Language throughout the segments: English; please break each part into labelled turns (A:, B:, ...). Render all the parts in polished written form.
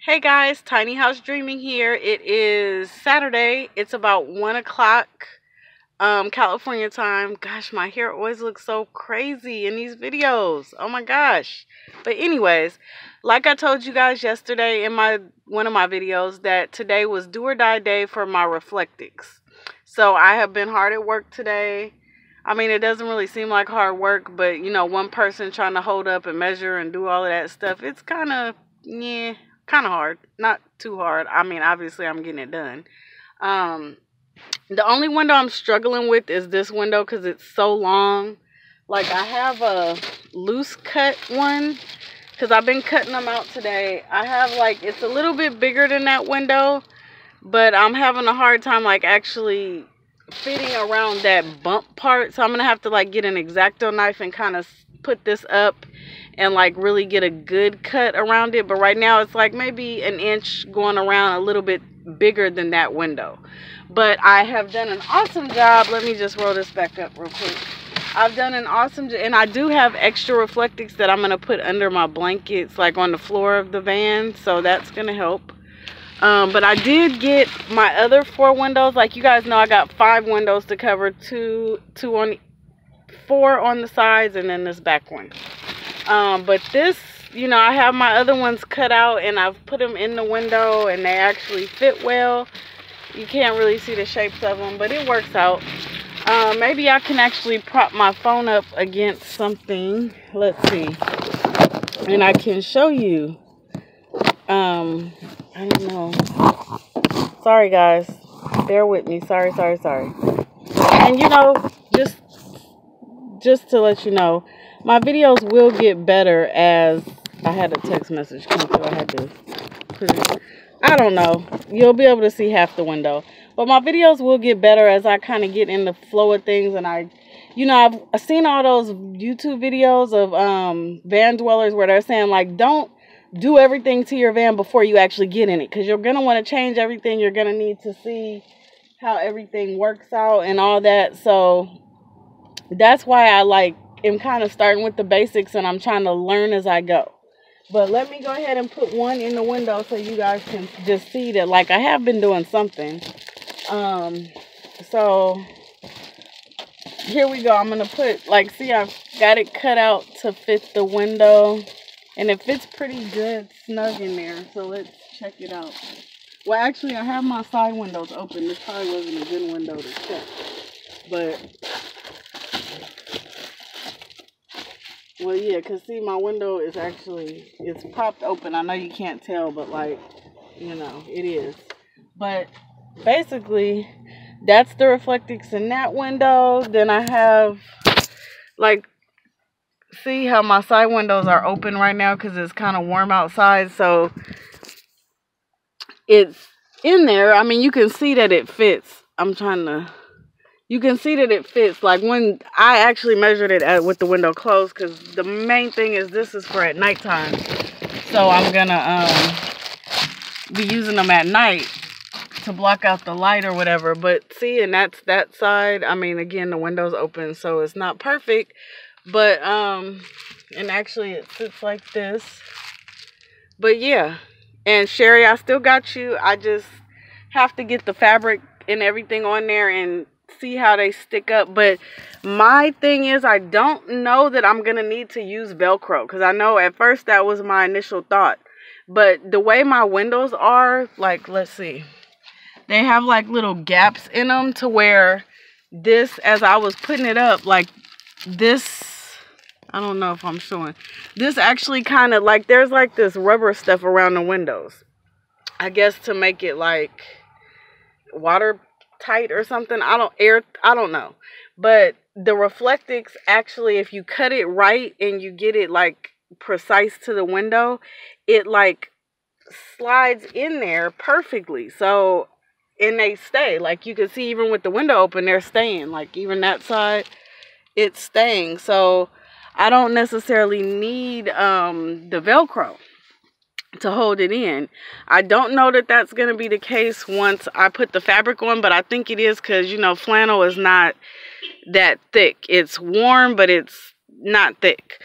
A: Hey guys, Tiny House Dreaming here. It is Saturday. It's about 1 o'clock California time. Gosh, my hair always looks so crazy in these videos. Oh my gosh. But anyways, like I told you guys yesterday in one of my videos that today was do or die day for my Reflectix. So I have been hard at work today. I mean, it doesn't really seem like hard work, but you know, one person trying to hold up and measure and do all of that stuff, it's kind of hard. Not too hard. I mean, obviously I'm getting it done. The only window I'm struggling with is this window because it's so long. Like, I have a loose cut one because I've been cutting them out today. I have, like, it's a little bit bigger than that window, but I'm having a hard time, like, actually fitting around that bump part. So I'm going to have to, like, get an X-Acto knife and kind of put this up and like really get a good cut around it. But right now it's like maybe an inch going around, a little bit bigger than that window. But I have done an awesome job. Let me just roll this back up real quick. I've done an awesome job, and I do have extra Reflectix that I'm going to put under my blankets, like on the floor of the van, so that's going to help. But I did get my other 4 windows. Like you guys know, I got 5 windows to cover, 4 on the sides, and then this back one. But this, you know, I have my other ones cut out and I've put them in the window and they actually fit well. You can't really see the shapes of them, but it works out. Maybe I can actually prop my phone up against something. Let's see. And I can show you. I don't know. Sorry guys. Bear with me. Sorry. And you know, just to let you know, my videos will get better as I had a text message come through. I had to put it. I don't know. You'll be able to see half the window. But my videos will get better as I kind of get in the flow of things. And I've seen all those YouTube videos of van dwellers where they're saying, like, don't do everything to your van before you actually get in it. Because you're going to want to change everything. You're going to need to see how everything works out and all that. So that's why I am kind of starting with the basics and I'm trying to learn as I go. But let me go ahead and put one in the window so you guys can just see that, like, I have been doing something. So here we go. I'm going to put, like, see, I've got it cut out to fit the window and it fits pretty good snug in there. So let's check it out. Well, actually, I have my side windows open. This probably wasn't a good window to check. But well, yeah, because see, my window is actually, it's propped open. I know you can't tell, but like, you know, it is. But basically, that's the Reflectix in that window. Then I have, like, see how my side windows are open right now because it's kind of warm outside. So it's in there. I mean, you can see that it fits. You can see that it fits. Like, when I actually measured it with the window closed, because the main thing is this is for at nighttime. So I'm gonna be using them at night to block out the light or whatever. But see, and that's that side. I mean, again, the window's open, so it's not perfect. But and actually it sits like this. But yeah, and Sherry, I still got you. I just have to get the fabric and everything on there and see how they stick up. But my thing is, I don't know that I'm gonna need to use Velcro, because I know at first that was my initial thought. But the way my windows are, like, let's see, they have like little gaps in them to where this, as I was putting it up, like this, I don't know if I'm showing, this actually kind of like, there's like this rubber stuff around the windows, I guess, to make it like water tight or something. I don't know. But the Reflectix, actually, if you cut it right and you get it like precise to the window, it like slides in there perfectly. So, and they stay. Like, you can see even with the window open, they're staying. Like, even that side, it's staying. So I don't necessarily need the Velcro to hold it in. I don't know that that's going to be the case once I put the fabric on, but I think it is, because, you know, flannel is not that thick. It's warm, but it's not thick.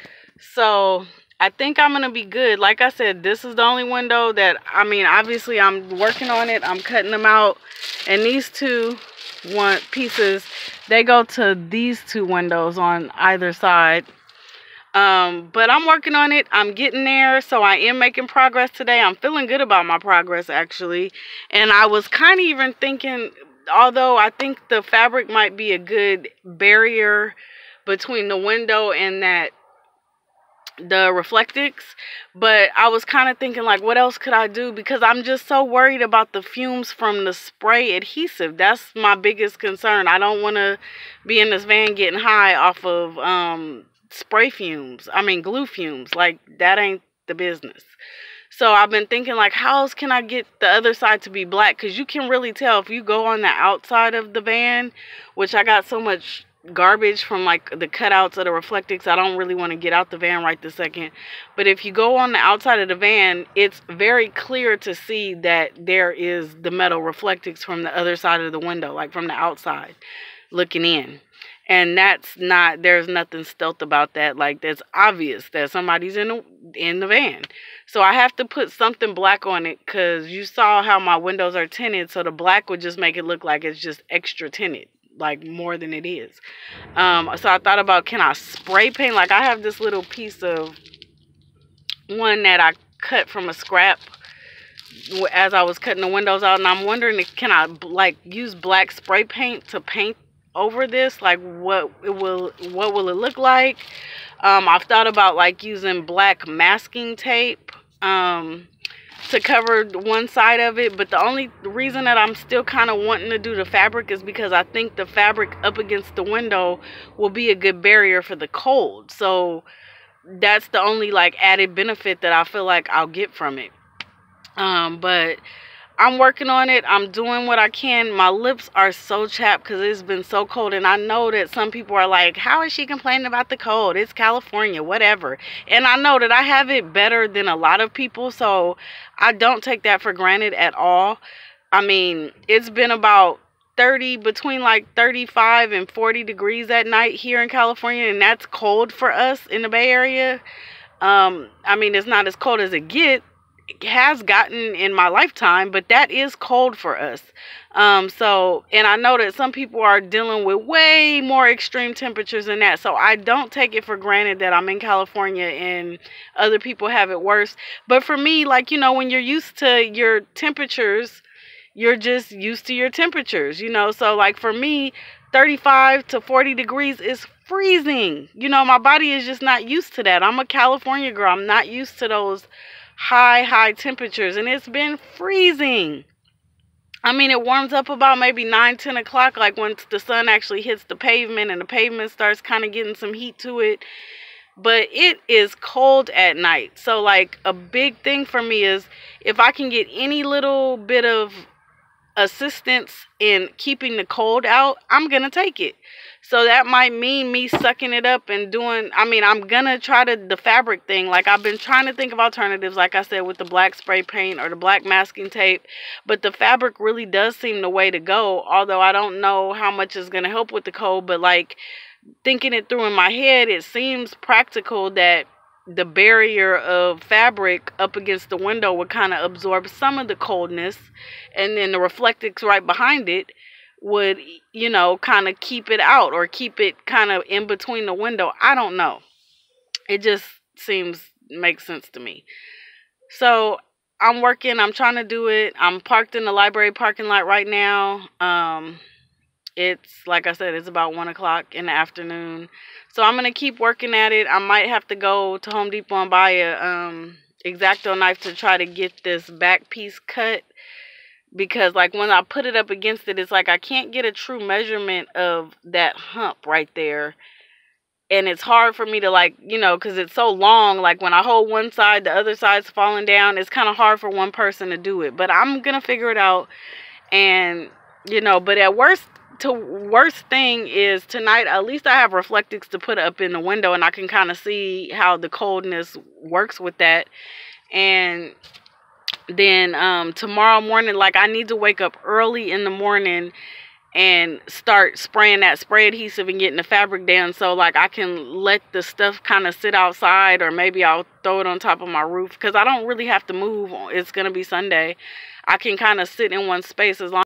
A: So I think I'm going to be good. Like I said, this is the only window that, I mean, obviously I'm working on it. I'm cutting them out. And these two pieces, they go to these two windows on either side. But I'm working on it. I'm getting there. So I am making progress today. I'm feeling good about my progress, actually. And I was kind of even thinking, although I think the fabric might be a good barrier between the window and the Reflectix, but I was kind of thinking, like, what else could I do? Because I'm just so worried about the fumes from the spray adhesive. That's my biggest concern. I don't want to be in this van getting high off of spray fumes. I mean, glue fumes. Like, that ain't the business. So I've been thinking, like, how else can I get the other side to be black? Because you can really tell if you go on the outside of the van, which I got so much garbage from, like, the cutouts of the Reflectix. I don't really want to get out the van right this second. But if you go on the outside of the van, it's very clear to see that there is the metal Reflectix from the other side of the window, like from the outside looking in. And that's not, there's nothing stealth about that. Like, that's obvious that somebody's in the van. So I have to put something black on it, because you saw how my windows are tinted. So the black would just make it look like it's just extra tinted, like more than it is. So I thought about, can I spray paint? Like, I have this little piece of one that I cut from a scrap as I was cutting the windows out. And I'm wondering, can I, like, use black spray paint to paint over this? Like, what will it look like? I've thought about, like, using black masking tape to cover one side of it, but the only reason that I'm still kind of wanting to do the fabric is because I think the fabric up against the window will be a good barrier for the cold. So that's the only, like, added benefit that I feel like I'll get from it. But I'm working on it. I'm doing what I can. My lips are so chapped because it's been so cold. And I know that some people are like, how is she complaining about the cold? It's California, whatever. And I know that I have it better than a lot of people. So I don't take that for granted at all. I mean, it's been about between like 35 and 40 degrees at night here in California. And that's cold for us in the Bay Area. I mean, it's not as cold as it has gotten in my lifetime, but that is cold for us. So, and I know that some people are dealing with way more extreme temperatures than that. So I don't take it for granted that I'm in California and other people have it worse. But for me, like, you know, when you're used to your temperatures, you're just used to your temperatures, you know. So like for me, 35 to 40 degrees is freezing. You know, my body is just not used to that. I'm a California girl. I'm not used to those high temperatures, and it's been freezing. I mean, it warms up about maybe 9-10 o'clock, like once the sun actually hits the pavement and the pavement starts kind of getting some heat to it. But it is cold at night. So like a big thing for me is if I can get any little bit of assistance in keeping the cold out, I'm gonna take it. So that might mean me sucking it up and doing, I mean, I'm gonna try the fabric thing. Like, I've been trying to think of alternatives, like I said, with the black spray paint or the black masking tape, but the fabric really does seem the way to go. Although I don't know how much is gonna help with the cold, but like thinking it through in my head, it seems practical that the barrier of fabric up against the window would kind of absorb some of the coldness, and then the Reflectix right behind it would, you know, kind of keep it out or keep it kind of in between the window. I don't know. It just makes sense to me. So I'm working. I'm trying to do it. I'm parked in the library parking lot right now. It's, like I said, it's about 1 o'clock in the afternoon. So I'm going to keep working at it. I might have to go to Home Depot and buy a X-Acto knife to try to get this back piece cut. Because, like, when I put it up against it, it's like I can't get a true measurement of that hump right there. And it's hard for me to, like, you know, because it's so long. Like, when I hold one side, the other side's falling down. It's kind of hard for one person to do it. But I'm going to figure it out. And, you know, but at worst thing is tonight, at least I have Reflectix to put up in the window. And I can kind of see how the coldness works with that. And then tomorrow morning, like, I need to wake up early in the morning and start spraying that spray adhesive and getting the fabric down, so like I can let the stuff kind of sit outside, or maybe I'll throw it on top of my roof because I don't really have to move. It's gonna be Sunday. I can kind of sit in one space as long